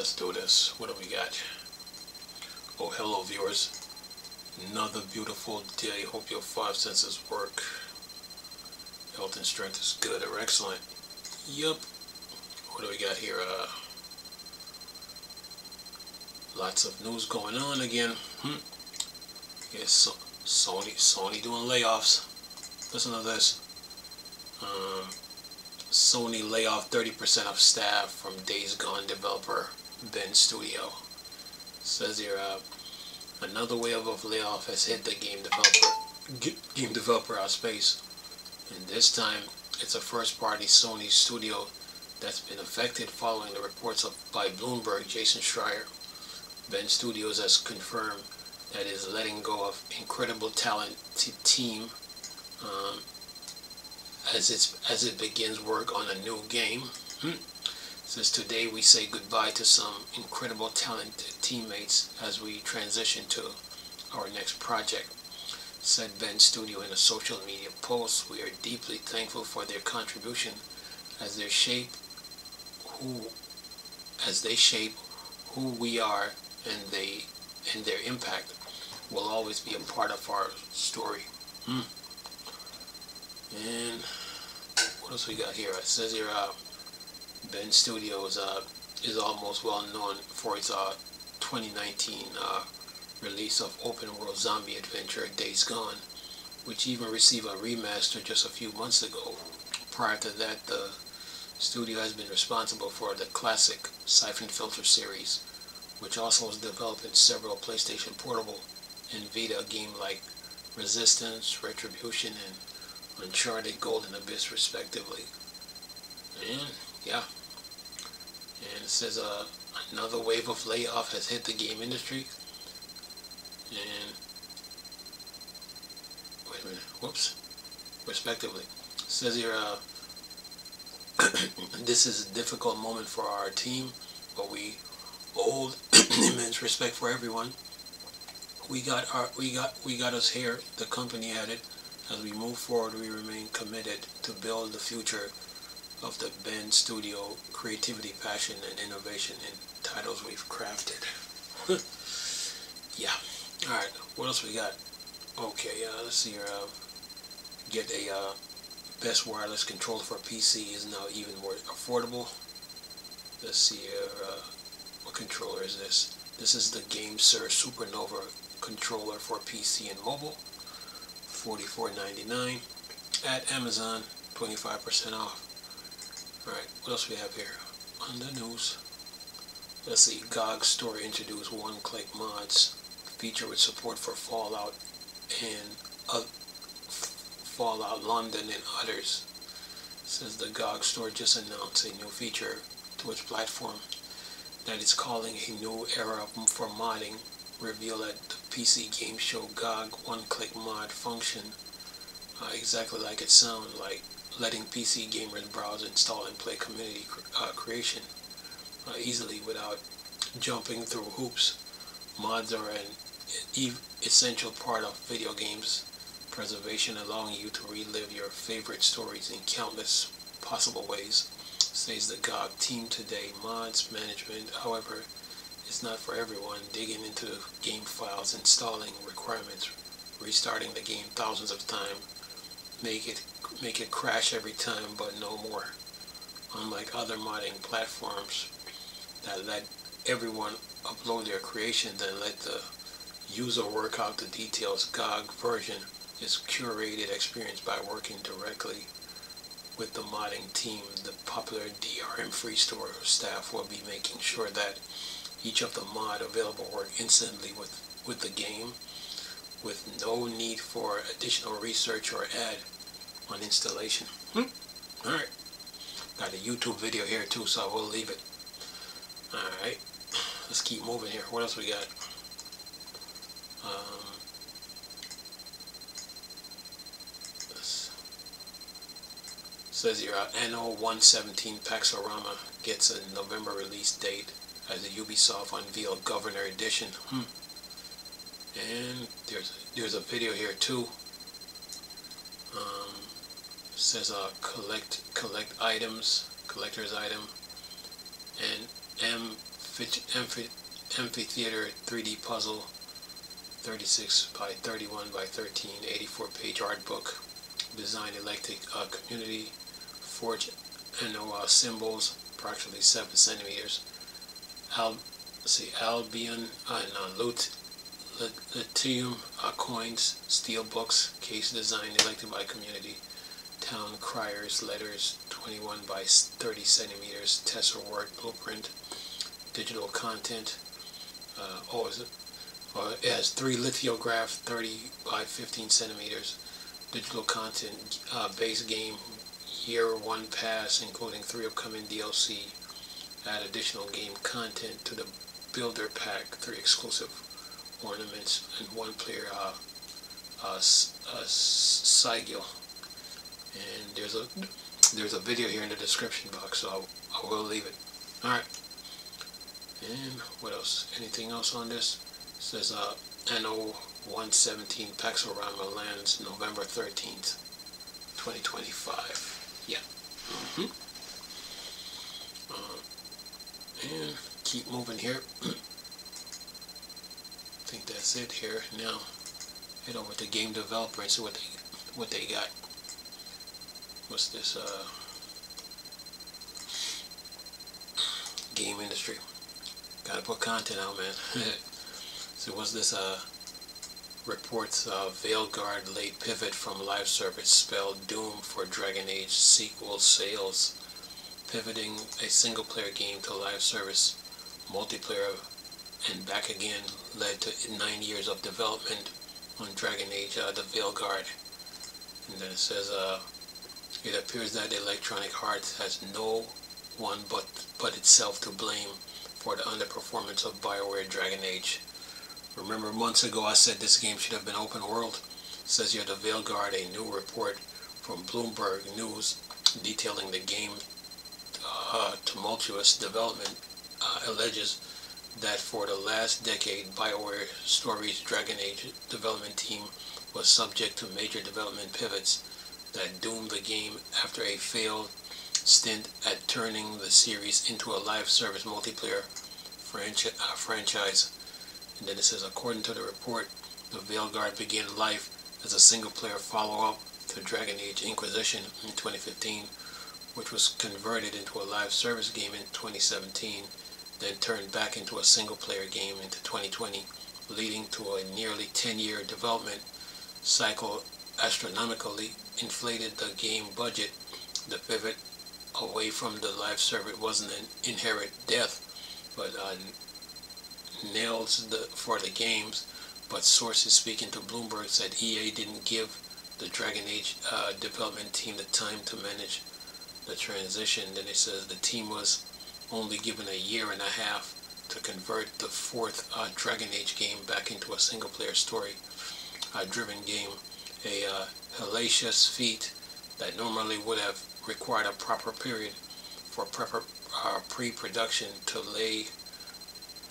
let's do this. What do we got? Oh, hello viewers. Another beautiful day. Hope your five senses work. Health and strength is good or excellent. Yup. What do we got here? Lots of news going on again. Yes, so Sony doing layoffs. Listen to this. Sony lay off 30% of staff from Days Gone developer Bend Studio. Says here, another wave of layoff has hit the game developer space, and this time it's a first-party Sony studio that's been affected following the reports by Bloomberg Jason Schreier. Bend Studios has confirmed that it is letting go of incredible talented team as it begins work on a new game. Says today we say goodbye to some incredible talented teammates as we transition to our next project, said Bend Studio in a social media post. We are deeply thankful for their contribution as they shape who we are, and their impact will always be a part of our story. And what else we got here? It says here, Bend Studios is almost well known for its 2019 release of open world zombie adventure Days Gone, which even received a remaster just a few months ago. Prior to that, the studio has been responsible for the classic Siphon Filter series, which also was developed in several PlayStation Portable and Vita games like Resistance, Retribution, and Uncharted Golden Abyss respectively. And yeah, and it says another wave of layoff has hit the game industry. And wait a minute, respectively. It says here, this is a difficult moment for our team, but we hold immense respect for everyone. We got us here. The company added. As we move forward, we remain committed to build the future of the Bend Studio creativity, passion, and innovation in titles we've crafted. Yeah. Alright, what else we got? Okay, let's see here. Get a best wireless controller for PC is now even more affordable. Let's see here. What controller is this? This is the GameSir Supernova controller for PC and mobile. $44.99 at Amazon, 25% off. Alright, what else we have here? On the news, let's see, GOG Store introduced one-click mods, feature with support for Fallout and Fallout London and others. It says the GOG Store just announced a new feature to its platform that it's calling a new era for modding, revealed at the PC Game Show. GOG one-click mod function, exactly like it sounds, like letting PC gamers browse, install, and play community creation easily without jumping through hoops. Mods are an essential part of video games preservation, allowing you to relive your favorite stories in countless possible ways, says the GOG team today. Mods management, however, is not for everyone. Digging into the game files, installing requirements, restarting the game thousands of times, make it crash every time, but no more. Unlike other modding platforms that let everyone upload their creations and let the user work out the details, GOG version is curated experience by working directly with the modding team. The popular DRM Free Store staff will be making sure that each of the mod available work instantly with the game, with no need for additional research or on installation. Alright, got a YouTube video here too, so I will leave it. Alright, let's keep moving here. What else we got? Says here, Anno 117 Paxorama gets a November release date as the Ubisoft unveiled Governor Edition. And there's a video here too. Says collect items, collector's item, and Amphitheater 3D puzzle, 36 by 31 by 13, 84-page art book. Design electric community. Forge NO symbols, approximately 7 centimeters. Albion and lithium coins, steel books, case design elected by community. Town criers, letters, 21 by 30 centimeters. Tessa Word blueprint. Digital content. It has 3 lithograph, 30 by 15 centimeters. Digital content, base game, year 1 pass, including 3 upcoming DLC. Add additional game content to the builder pack, 3 exclusive ornaments, and 1 player sigil. And there's a video here in the description box, so I will leave it. Alright. And what else? Anything else on this? It says NO 117 Paxorama lands November 13th, 2025. Yeah. And keep moving here. I think that's it here. Now head over to Game Developer and see what they got. What's this? Game industry. Gotta put content out, man. So what's this? Reports Veilguard late pivot from live service spelled doom for Dragon Age sequel sales. Pivoting a single player game to live service multiplayer and back again led to 9 years of development on Dragon Age the Veilguard. And then it says it appears that Electronic Arts has no one but itself to blame for the underperformance of BioWare Dragon Age. Remember months ago I said this game should have been open world? It says here the Veilguard, a new report from Bloomberg News detailing the game tumultuous development alleges that for the last decade BioWare Stories Dragon Age development team was subject to major development pivots that doomed the game after a failed stint at turning the series into a live service multiplayer franchise. And then it says, according to the report, the Veilguard began life as a single-player follow-up to Dragon Age Inquisition in 2015, which was converted into a live service game in 2017, then turned back into a single-player game into 2020, leading to a nearly 10-year development cycle. Astronomically inflated the game budget. The pivot away from the live service wasn't an inherent death, but nails for the games. But sources speaking to Bloomberg said EA didn't give the Dragon Age development team the time to manage the transition. Then it says the team was only given a year and a half to convert the 4th Dragon Age game back into a single-player story-driven game, a hellacious feat that normally would have required a proper period for pre-production to lay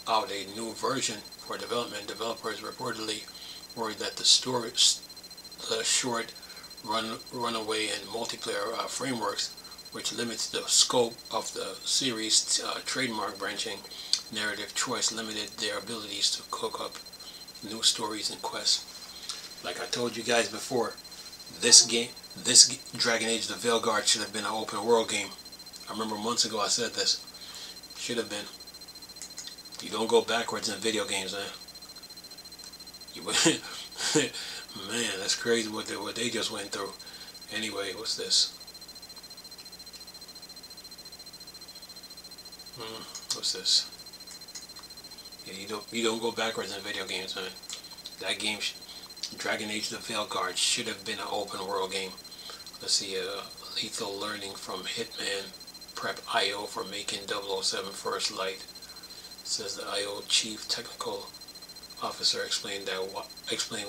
out a new version for development. Developers reportedly worried that the short runaway and multiplayer frameworks, which limits the scope of the series' trademark branching narrative choice, limited their abilities to cook up new stories and quests. Like I told you guys before, this Dragon Age the Veilguard should have been an open world game. I remember months ago I said this. Should have been. You don't go backwards in video games, man. Man, that's crazy what they just went through. Anyway, what's this? What's this? Yeah, you don't go backwards in video games, man. That game, Dragon Age the Veilguard, should have been an open world game. Let's see, lethal learning from Hitman Prep IO for making 007 First Light. It says the IO chief technical officer explained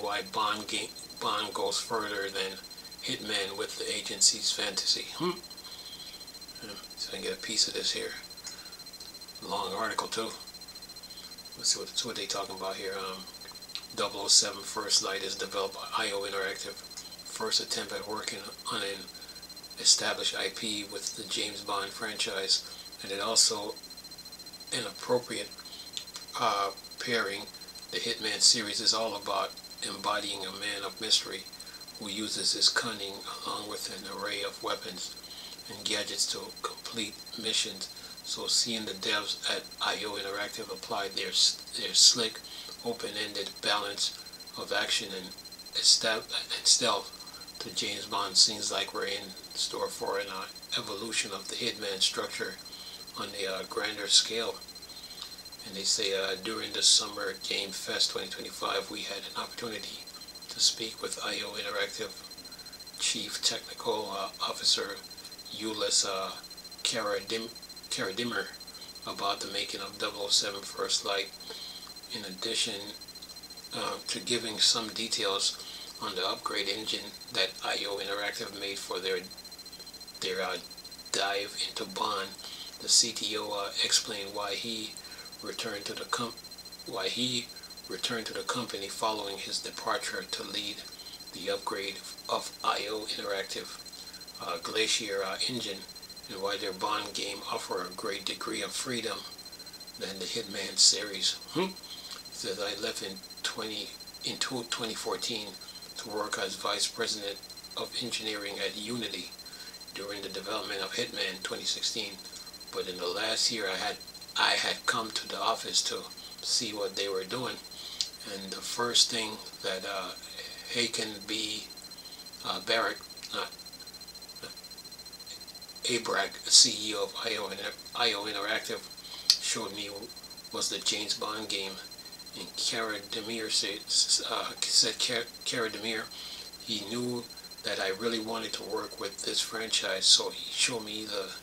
why Bond goes further than Hitman with the agency's fantasy. So I can get a piece of this here. Long article too. Let's see what they talking about here. 007 First Light is developed by IO Interactive. First attempt at working on an established IP with the James Bond franchise, and it also an appropriate pairing. The Hitman series is all about embodying a man of mystery who uses his cunning along with an array of weapons and gadgets to complete missions. So seeing the devs at IO Interactive apply their slick, open-ended balance of action and stealth to James Bond seems like we're in store for an evolution of the Hitman structure on a grander scale. And they say during the Summer Game Fest 2025 we had an opportunity to speak with IO Interactive Chief Technical Officer Ulyss Karadimir about the making of 007 First Light, in addition to giving some details on the upgrade engine that IO Interactive made for their dive into Bond. The CTO explained why he returned to the company following his departure to lead the upgrade of IO Interactive Glacier engine, and why their Bond game offer a great degree of freedom than the Hitman series. Says I left in 2014 to work as Vice President of Engineering at Unity during the development of Hitman 2016, but in the last year I had come to the office to see what they were doing, and the first thing that Hakan B. Barrett, Abrak, CEO of IO Interactive, showed me was the James Bond game. And Karadimir said Karadimir, he knew that I really wanted to work with this franchise, so he showed me the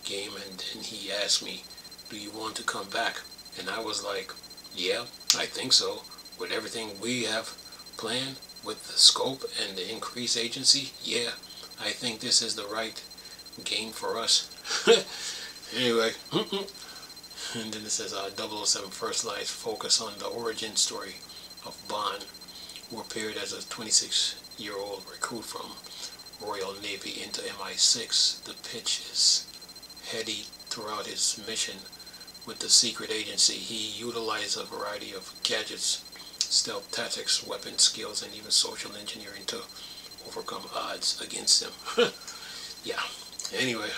game, and then he asked me, do you want to come back? And I was like, yeah, I think so. With everything we have planned, with the scope and the increased agency, yeah, I think this is the right game for us. Anyway, and then it says 007 First Light focus on the origin story of Bond, who appeared as a 26-year-old recruit from Royal Navy into MI6. The pitch is heady throughout his mission with the secret agency. He utilized a variety of gadgets, stealth tactics, weapon skills, and even social engineering to overcome odds against him. Yeah. Anyway,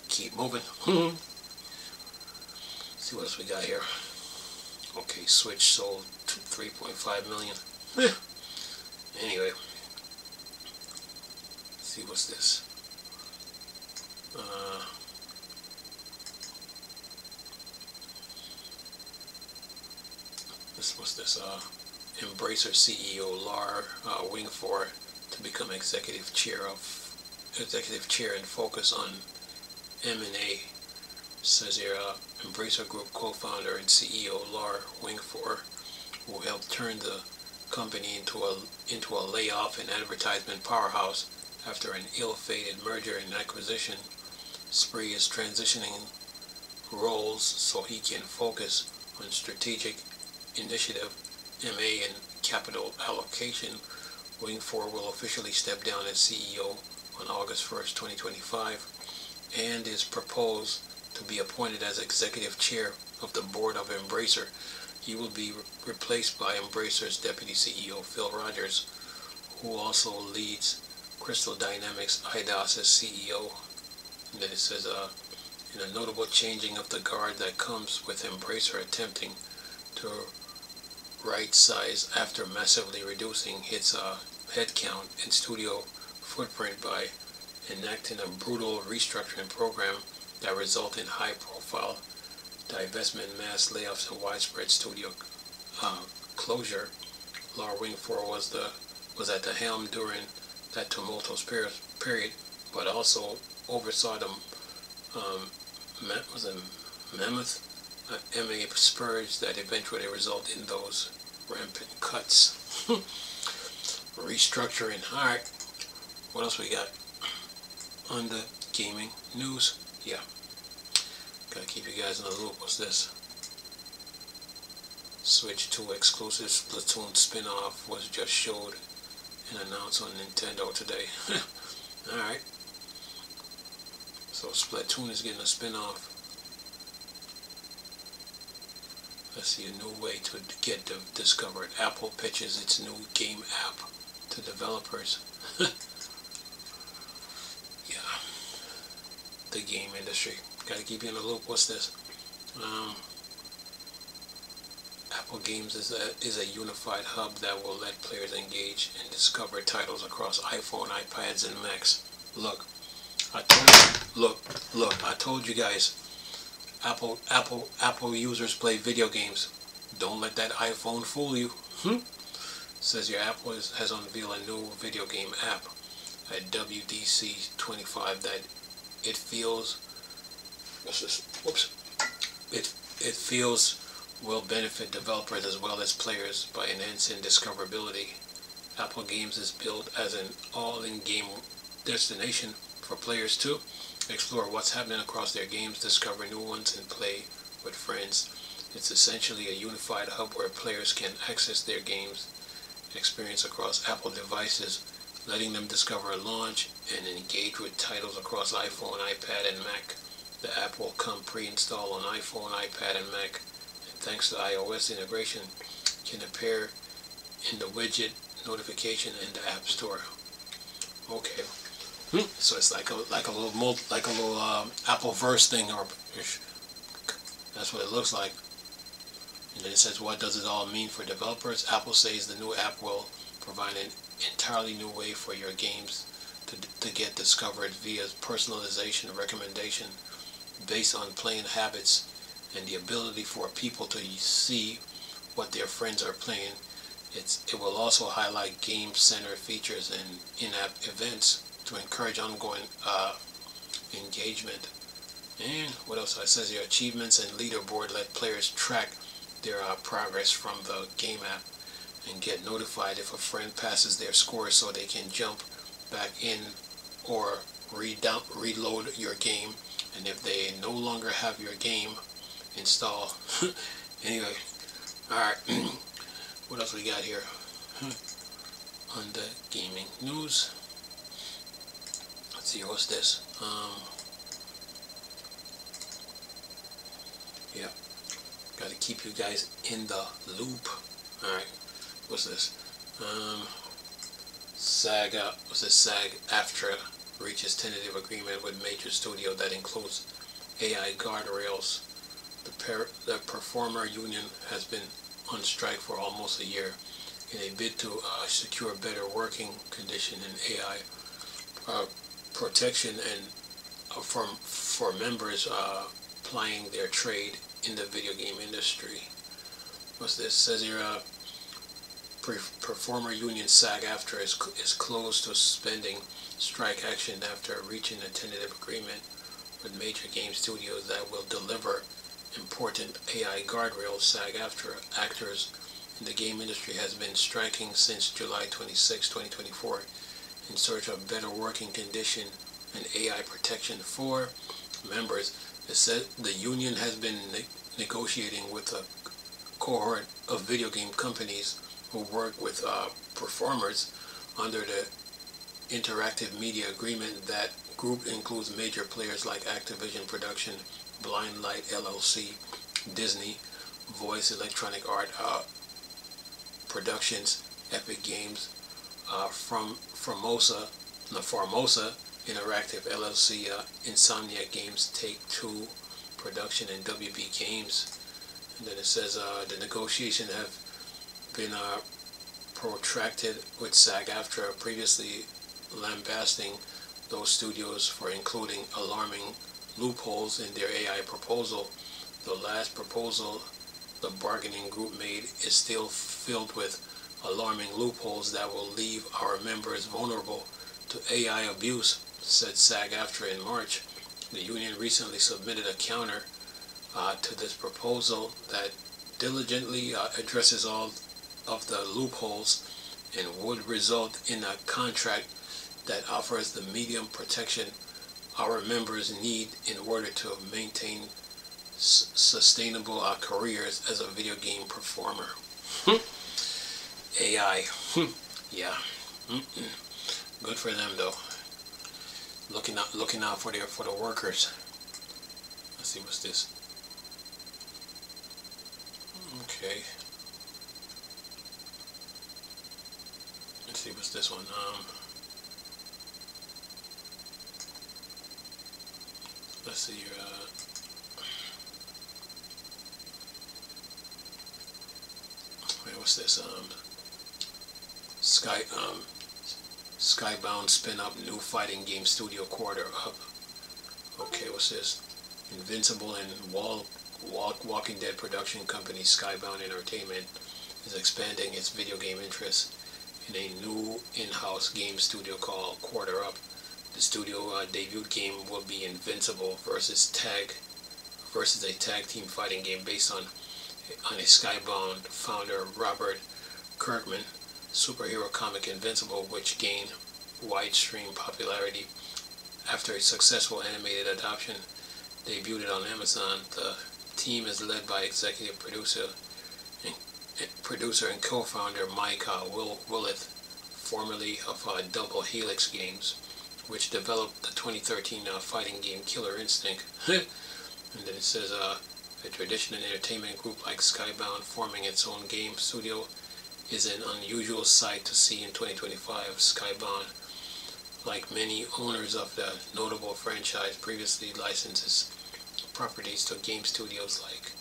keep moving. See what else we got here. Okay, Switch sold to 3.5 million. Anyway, see what's this. What's this? Embracer CEO Lar Wingfour to become executive chair and focus on M&A. Says here, Embracer Group co-founder and CEO Lar Wingfour, who helped turn the company into a layoff and advertisement powerhouse after an ill-fated merger and acquisition spree, is transitioning roles so he can focus on strategic initiative, M&A, and capital allocation. Wingfour will officially step down as CEO on August 1st, 2025, and is proposed to be appointed as executive chair of the board of Embracer. He will be replaced by Embracer's deputy CEO Phil Rogers, who also leads Crystal Dynamics Eidos as CEO. And then it says, in a notable changing of the guard that comes with Embracer attempting to right size after massively reducing its headcount and studio footprint by enacting a brutal restructuring program that resulted in high-profile divestment, mass layoffs, and widespread studio closure. Lar Wingfour was at the helm during that tumultuous period, but also oversaw the mammoth M&A spurge that eventually resulted in those rampant cuts. Restructuring. Alright, what else we got on the gaming news? Yeah, gotta keep you guys in the loop. What's this? Switch 2 exclusive Splatoon spin-off was just showed and announced on Nintendo today. Alright, so Splatoon is getting a spin-off. Let's see, a new way to get discovered. Apple pitches its new game app to developers. Yeah, the game industry. Gotta keep you in the loop. What's this? Apple Games is a unified hub that will let players engage and discover titles across iPhone, iPads, and Macs. Look, I told you guys. Apple users play video games. Don't let that iPhone fool you. Says your Apple has unveiled a new video game app at WDC 25 that it feels. Whoops. It feels will benefit developers as well as players by enhancing discoverability. Apple Games is built as an all-in-game destination for players to explore what's happening across their games, discover new ones, and play with friends. It's essentially a unified hub where players can access their games experience across Apple devices, letting them discover, launch, and engage with titles across iPhone, iPad, and Mac. The app will come pre-installed on iPhone, iPad, and Mac, and thanks to iOS integration, can appear in the widget notification in the App Store. Okay, so it's like a little Appleverse thing, or that's what it looks like. And then it says, what does it all mean for developers? Apple says the new app will provide an entirely new way for your games to get discovered via personalization and recommendation based on playing habits and the ability for people to see what their friends are playing. It will also highlight game center features and in-app events to encourage ongoing engagement. And what else? It says your achievements and leaderboard let players track their progress from the game app and get notified if a friend passes their score so they can jump back in or reload your game, and if they no longer have your game installed. Anyway, alright, what else we got here on the gaming news? Let's see, what's this? Yeah, gotta keep you guys in the loop. Alright, what's this? SAG-AFTRA reaches tentative agreement with major studio that includes AI guardrails. The performer union has been on strike for almost a year in a bid to secure better working condition in AI protection and for members plying their trade in the video game industry. What's this? It says here, performer union SAG-AFTRA is close to suspending strike action after reaching a tentative agreement with major game studios that will deliver important AI guardrails. SAG-AFTRA actors in the game industry has been striking since July 26, 2024 in search of better working condition and AI protection for members. It said the union has been negotiating with a cohort of video game companies who work with performers under the Interactive Media Agreement. That group includes major players like Activision Production, Blind Light LLC, Disney, Voice Electronic Art Productions, Epic Games, Formosa Interactive LLC, Insomniac Games, Take-Two Production, and WB Games. And then it says the negotiations have been protracted, with SAG-AFTRA previously lambasting those studios for including alarming loopholes in their AI proposal. The last proposal the bargaining group made is still filled with alarming loopholes that will leave our members vulnerable to AI abuse, said SAG-AFTRA in March. The union recently submitted a counter to this proposal that diligently addresses all of the loopholes and would result in a contract that offers the medium protection our members need in order to maintain sustainable careers as a video game performer. AI, yeah, good for them though. Looking out for the workers. Let's see, what's this? Okay. Let's see, what's this one? Let's see here. Wait, what's this? Skybound spin up new fighting game studio quarter up. Okay, what's this? Invincible and Walking Dead production company Skybound Entertainment is expanding its video game interests in a new in-house game studio called Quarter Up. The studio debut game will be Invincible versus a tag team fighting game based on a Skybound founder Robert Kirkman superhero comic Invincible, which gained widescreen popularity after a successful animated adaptation debuted on Amazon. The team is led by executive producer and co-founder Mike Willith, formerly of Double Helix Games, which developed the 2013 fighting game Killer Instinct. And then it says a traditional entertainment group like Skybound forming its own game studio is an unusual sight to see in 2025. Skybound, like many owners of the notable franchise, previously licenses properties to game studios like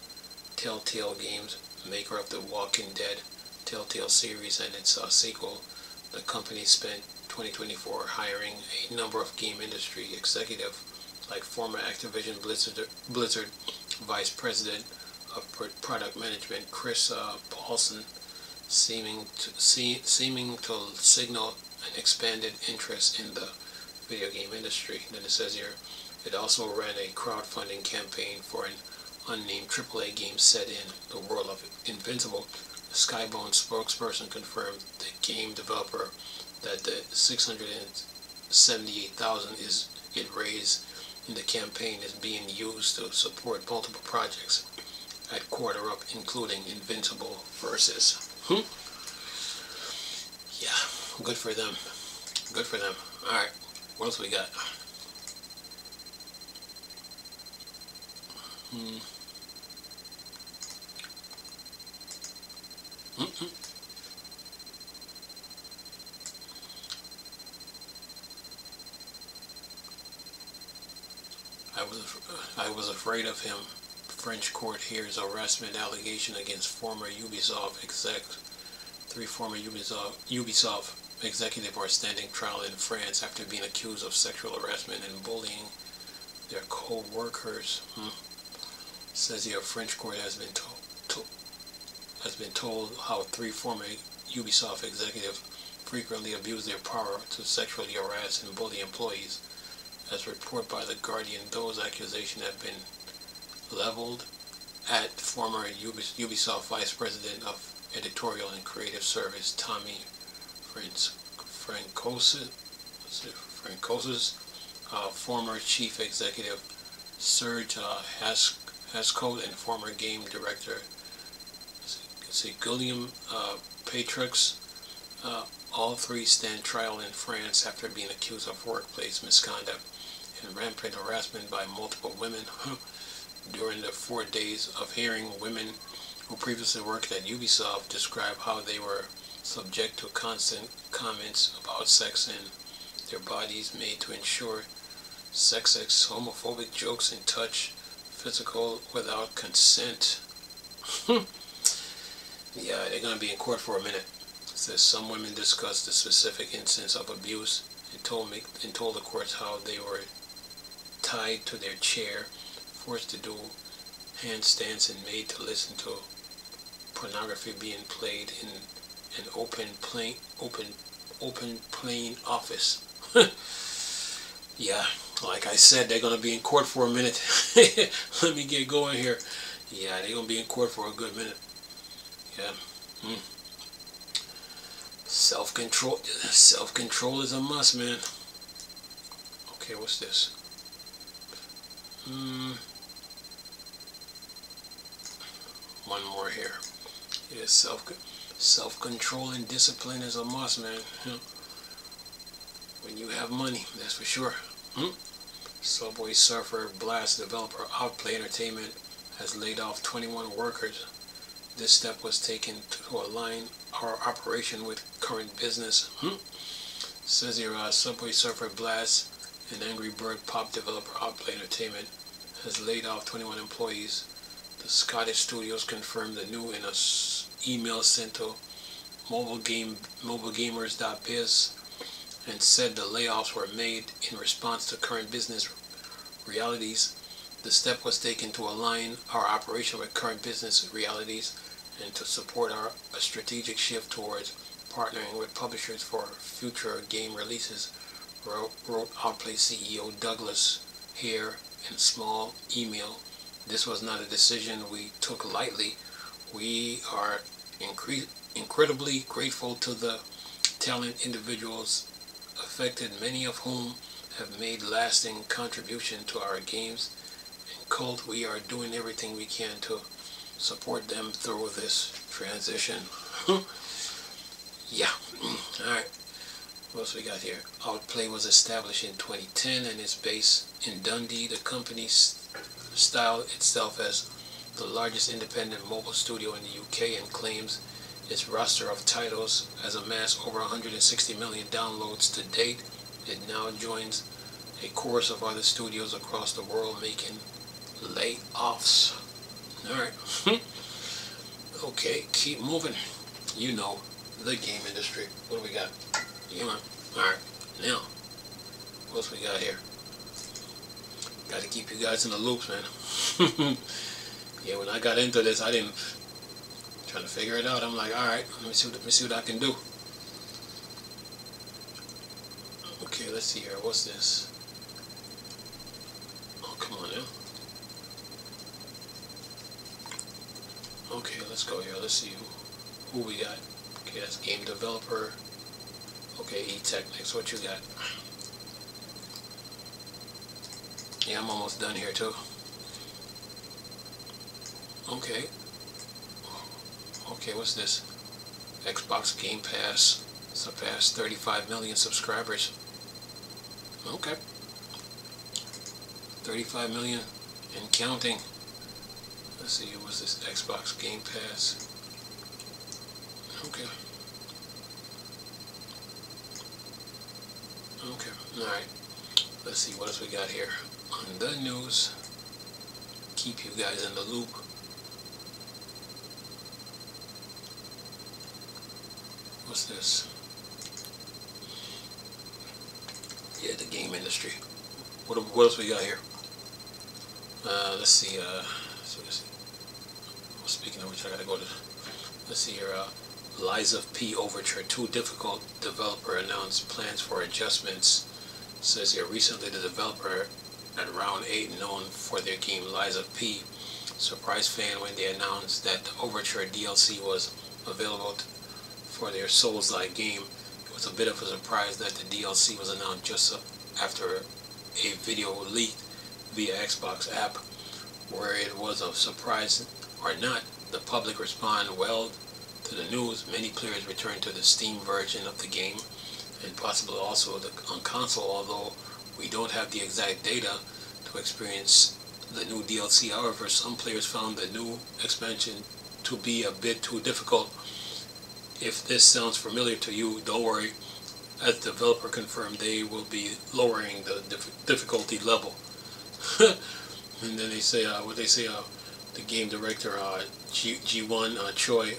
Telltale Games, maker of the Walking Dead Telltale series and its sequel. The company spent 2024 hiring a number of game industry executives like former Activision Blizzard Vice President of Product Management Chris Paulson, seeming to signal an expanded interest in the video game industry. Then it says here, it also ran a crowdfunding campaign for an unnamed AAA game set in the world of Invincible. The Skybound spokesperson confirmed the game developer that the $678,000 it raised in the campaign is being used to support multiple projects at Quarter Up, including Invincible versus. Yeah, good for them. Good for them. Alright, what else we got? I was afraid of him. French court hears harassment allegation against former Ubisoft execs. 3 former Ubisoft executives are standing trial in France after being accused of sexual harassment and bullying their co-workers. Says here, a French court has been told how 3 former Ubisoft executives frequently abuse their power to sexually harass and bully employees. As reported by The Guardian, those accusations have been leveled at former Ubisoft Vice President of Editorial and Creative Service Tommy Francois, former Chief Executive Serge Hascote, and former Game Director Guillaume Patrix. All 3 stand trial in France after being accused of workplace misconduct and rampant harassment by multiple women. During the 4 days of hearing, women who previously worked at Ubisoft described how they were subject to constant comments about sex and their bodies made to ensure sexist, homophobic jokes and touch physical without consent. Yeah, they're going to be in court for a minute. It says some women discussed the specific instance of abuse and told the courts how they were tied to their chair, forced to do handstands, and made to listen to pornography being played in an open plan office. Yeah, like I said, they're gonna be in court for a minute. Let me get going here. Yeah, they're gonna be in court for a good minute. Yeah. Self-control is a must, man. Okay, what's this? One more here. Yeah, self-control and discipline is a must, man. When you have money, that's for sure. Subway Surfer Blast developer Outplay Entertainment has laid off 21 workers This step was taken to align our operation with current business. Says here, Subway Surfer Blast, an Angry Bird pop developer, Outplay Entertainment, has laid off 21 employees. The Scottish studios confirmed the news in an email sent to mobilegamers.biz and said the layoffs were made in response to current business realities. The step was taken to align our operation with current business realities and to support a strategic shift towards partnering with publishers for future game releases, wrote Outplay CEO Douglas Hare in a small email. This was not a decision we took lightly. We are incredibly grateful to the talented individuals affected, many of whom have made lasting contribution to our games and cult. We are doing everything we can to support them through this transition. Yeah. Alright. What else we got here? Outplay was established in 2010 and is based in Dundee. The company styled itself as the largest independent mobile studio in the UK and claims its roster of titles has amassed over 160 million downloads to date. It now joins a chorus of other studios across the world making layoffs. Alright. Okay, keep moving. You know, the game industry. What do we got? Come on. Alright, now, what else we got here? Got to keep you guys in the loops, man. Yeah, when I got into this, I didn't trying to figure it out. I'm like, all right, let me see what I can do. Okay, let's see here. What's this? Oh, come on now. Okay, let's go here. Let's see who we got. Okay, that's game developer. Okay, eTechnics. What you got? Yeah, I'm almost done here too. Okay. Okay, what's this? Xbox Game Pass surpassed 35 million subscribers. Okay. 35 million and counting. Let's see, what's this? Xbox Game Pass. Okay. Okay, alright. Let's see, what else we got here? On the news. Keep you guys in the loop. What's this? Yeah, the game industry. What else we got here? Let's see. Well, speaking of which, I gotta go to. Let's see here. Lies of P Overture Too Difficult. Developer announced plans for adjustments. Says here recently the developer at Round 8, known for their game Lies of P, surprised fan when they announced that the Overture DLC was available for their Souls-like game. It was a bit of a surprise that the DLC was announced just after a video leaked via Xbox app. Where it was a surprise or not, the public responded well to the news. Many players returned to the Steam version of the game and possibly also on console, although we don't have the exact data to experience the new DLC. However, some players found the new expansion to be a bit too difficult. If this sounds familiar to you, don't worry. As the developer confirmed, they will be lowering the difficulty level. And then they say, the game director, G1 Choi,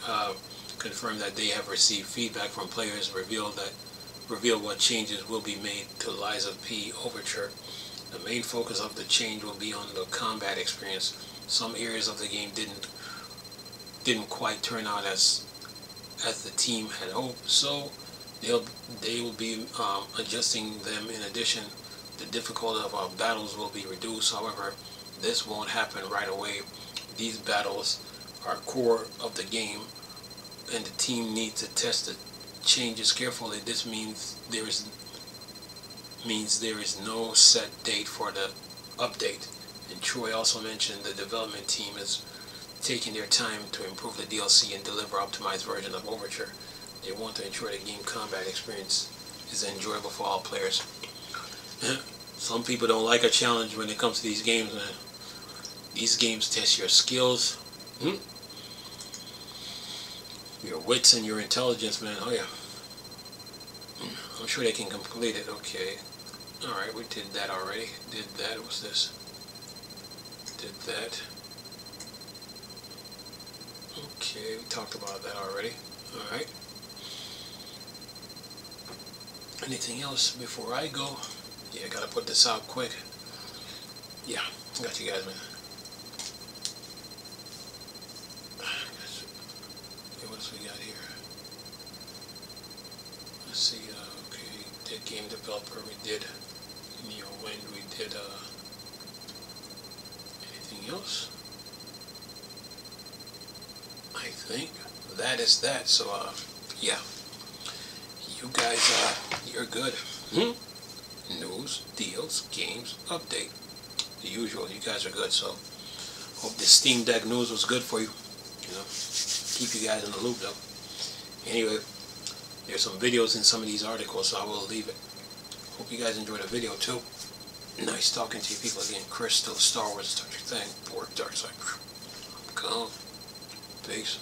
confirmed that they have received feedback from players, reveal what changes will be made to Lies of P Overture. The main focus of the change will be on the combat experience. Some areas of the game didn't quite turn out as the team had hoped, so they will be adjusting them. In addition, the difficulty of our battles will be reduced. However, this won't happen right away. These battles are core of the game, and the team needs to test the changes carefully. This means there is no set date for the update. And Troy also mentioned the development team is taking their time to improve the DLC and deliver optimized version of Overture. They want to ensure the game combat experience is enjoyable for all players. Some people don't like a challenge when it comes to these games, man. These games test your skills. Your wits and your intelligence, man. Oh yeah. I'm sure they can complete it. Okay. Alright, we did that already. Did that. What's this? Did that. Okay, we talked about that already. Alright. Anything else before I go? Yeah, gotta put this out quick. Yeah, got you guys, man. Okay, what else we got here? Let's see, okay, did game developer, we did Neowind, we did, anything else? I think that is that, so, yeah. You guys, you're good. News, deals, games, update. The usual, you guys are good, so hope this Steam Deck news was good for you. You know, keep you guys in the loop though. Anyway, there's some videos in some of these articles, so I will leave it. Hope you guys enjoyed the video too. Nice talking to you people again. Chris, still Star Wars, Star Trek thing. Fork, dark side. Come. Peace.